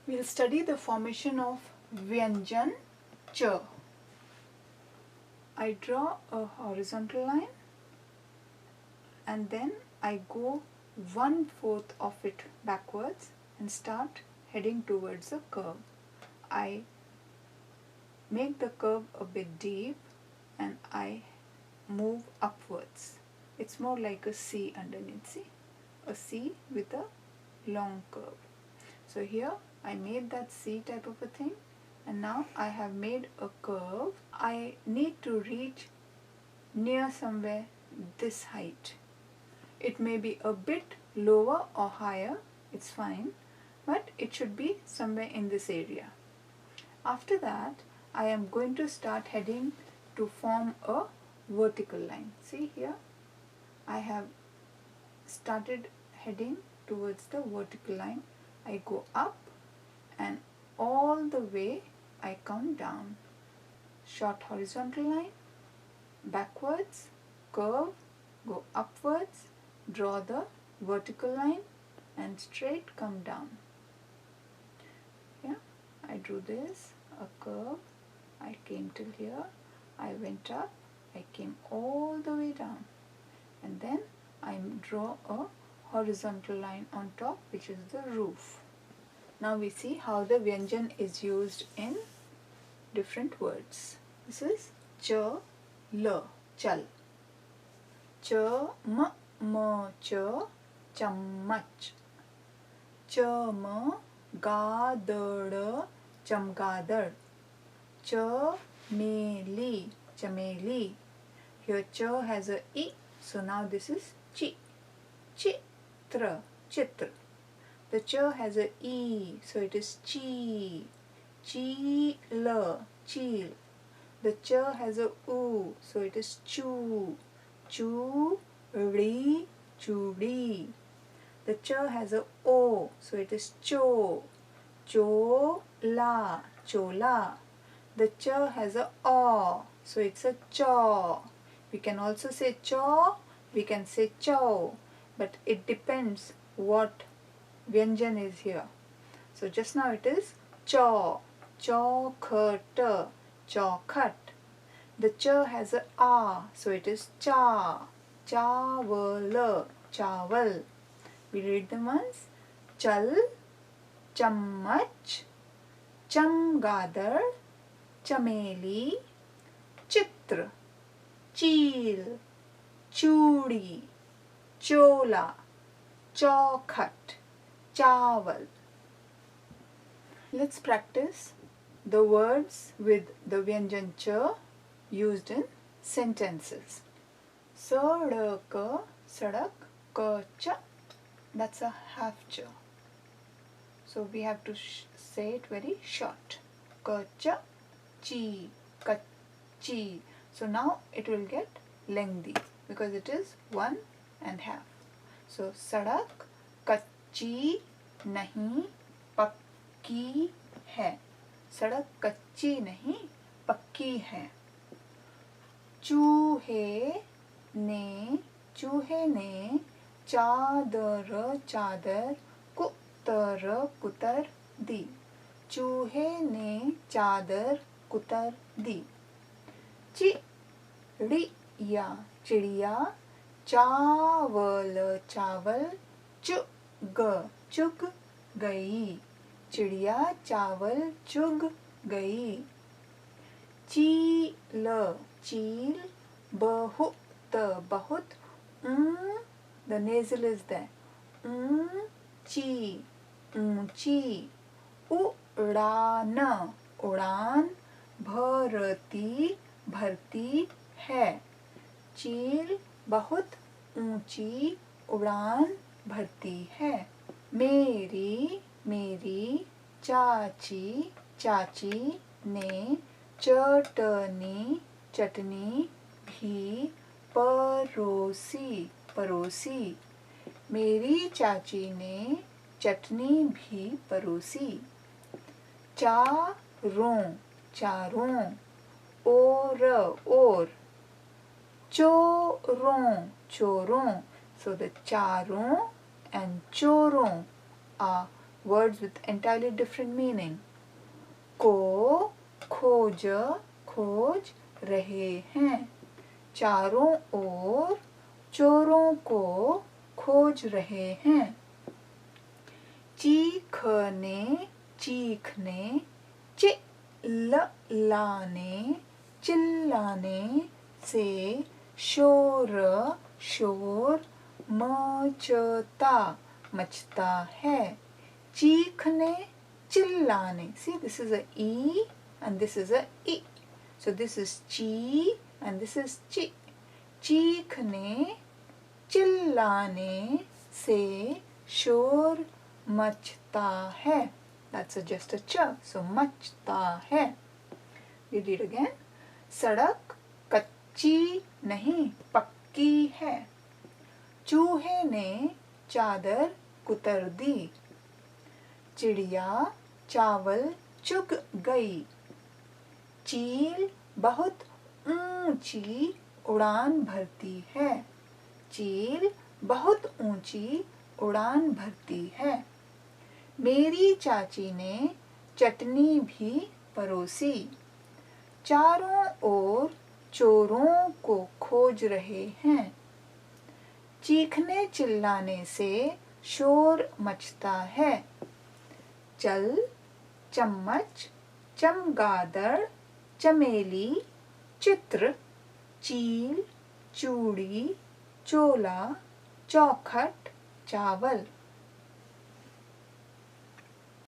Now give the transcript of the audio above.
We'll study the formation of Vyanjan Ch. I draw a horizontal line and then I go 1/4 of it backwards and start heading towards a curve. I make the curve a bit deep and I move upwards. It's more like a C underneath, see? A C with a long curve. So here I made that C type of a thing, and now I have made a curve. I need to reach near somewhere this height. It may be a bit lower or higher, it's fine, but it should be somewhere in this area. After that, I am going to start heading to form a vertical line. See here, I have started heading towards the vertical line. I go up and all the way I come down. Short horizontal line, backwards, curve, go upwards, draw the vertical line and straight come down. Yeah, I drew this, a curve, I came till here, I went up, I came all the way down, and then I draw a horizontal line on top, which is the roof. Now we see how the Vyanjan is used in different words. This is ch, l, chal. Ch, m, ch, chammach. Ch, m, ga, d, chamgadad. Ch, meli, chameli. Here ch has a e, so now this is chi. Chitra, chitra. The ch has a e, so it is chi. Chil, chil. The ch has a u, so it is chu. Chudi, chudi. The ch has a o, so it is cho. Chola, chola. The ch has a o, so it's a chaw. We can also say chaw, we can say chow, but it depends what Vyanjan is here. So just now it is chaw, chawkhat, chawkhat. The ch has a a, so it is cha, chawal, chawal. We read them once. Chal, chammach, chamgadad, chameli, chitra, cheel, chudi, chola, chawkhat, chawal. Let's practice the words with the Vyanjan cha used in sentences. Sadak, sadak, ka, cha. That's a half cha. So we have to say it very short. Ka, cha, chi, kachi. So now it will get lengthy because it is 1 1/2. So sadak कच्ची नहीं पक्की है. सड़क कच्ची नहीं पक्की है. चूहे ने चादर कुतर दी. चूहे ने चादर कुतर दी. चिड़िया चावल चुग गई. चिड़िया चावल चुग गई. चील बहुत the nasal is there. ऊंची. उड़ान भरती है. चील बहुत ऊंची उड़ान भरती है. मेरी चाची ने चटनी भी परोसी. मेरी चाची ने चटनी भी परोसी. चारों. और. चोरों. So the charon and choron are words with entirely different meaning. को खोज खोज रहे हैं, चारों ओर चोरों को खोज रहे हैं। चीखने चीखने, चिल्लाने चिल्लाने से शोर शोर मचता मचता है। चीखने चिल्लाने, see this is a E and this is a I, so this is ची and this is ची। चीखने चिल्लाने से शोर मचता है, that's just a च, so मचता है। We read again. सड़क कच्ची नहीं पक्की है, चूहे ने चादर कुतर दी, चिड़िया चावल चुग गई, चील बहुत ऊंची उड़ान भरती है, चील बहुत ऊंची उड़ान भरती है। मेरी चाची ने चटनी भी परोसी, चारों ओर चोरों को खोज रहे हैं, चीखने चिल्लाने से शोर मचता है। चल चम्मच चमगादड़ चमेली चित्र, चील चूड़ी चोला चौखट चावल।